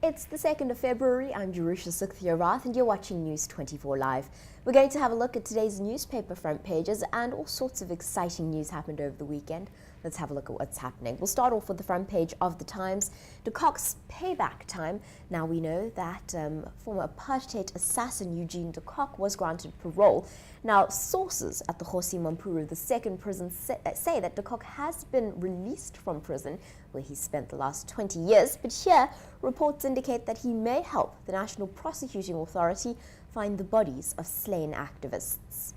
It's the 2nd of February. I'm Jerusha Sukhtiyarath and you're watching News 24 Live. We're going to have a look at today's newspaper front pages, and all sorts of exciting news happened over the weekend. Let's have a look at what's happening. We'll start off with the front page of the Times. De Kock's payback time. Now we know that former apartheid assassin Eugene de Kock was granted parole. Now sources at the Kgosi Mampuru, the second prison, say that de Kock has been released from prison where he spent the last 20 years. But here, reports indicate that he may help the National Prosecuting Authority find the bodies of slain activists.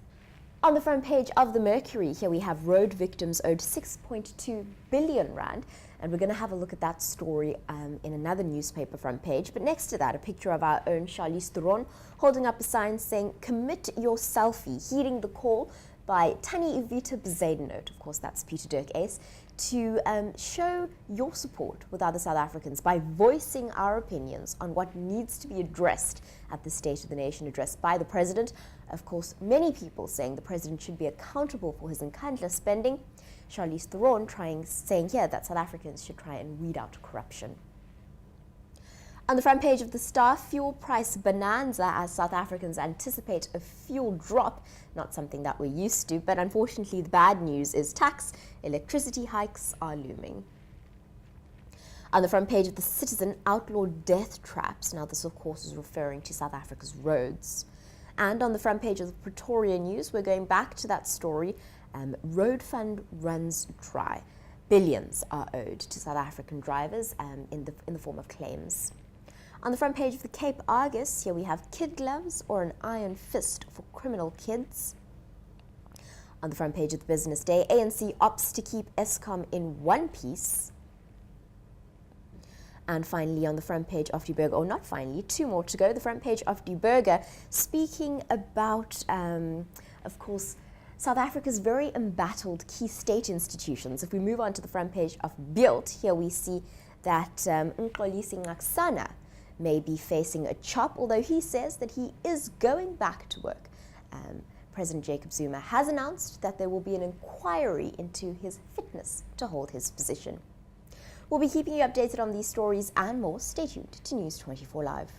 On the front page of the Mercury, here we have road victims owed 6.2 billion rand, and we're going to have a look at that story in another newspaper front page. But next to that, a picture of our own Charlize Theron holding up a sign saying, "Commit your selfie," heeding the call by Tannie Evita Bezuidenhout, of course that's Peter Dirk Ace, to show your support with other South Africans by voicing our opinions on what needs to be addressed at the State of the Nation address by the President. Of course, many people saying the President should be accountable for his Nkandla spending. Charlize Theron saying here that South Africans should try and weed out corruption. On the front page of the Star, fuel price bonanza as South Africans anticipate a fuel drop. Not something that we're used to, but unfortunately the bad news is tax, electricity hikes are looming. On the front page of the Citizen, outlaw death traps. Now this of course is referring to South Africa's roads. And on the front page of the Pretoria News, we're going back to that story. Road fund runs dry. Billions are owed to South African drivers in the form of claims. On the front page of the Cape Argus, here we have kid gloves or an iron fist for criminal kids. On the front page of the Business Day, ANC opts to keep Eskom in one piece. And finally, on the front page of Die Burger, or not finally, two more to go, the front page of Die Burger, speaking about, of course, South Africa's very embattled key state institutions. If we move on to the front page of Beeld, here we see that Mxolisi Nxasana may be facing a chop, although he says that he is going back to work. President Jacob Zuma has announced that there will be an inquiry into his fitness to hold his position. We'll be keeping you updated on these stories and more. Stay tuned to News 24 Live.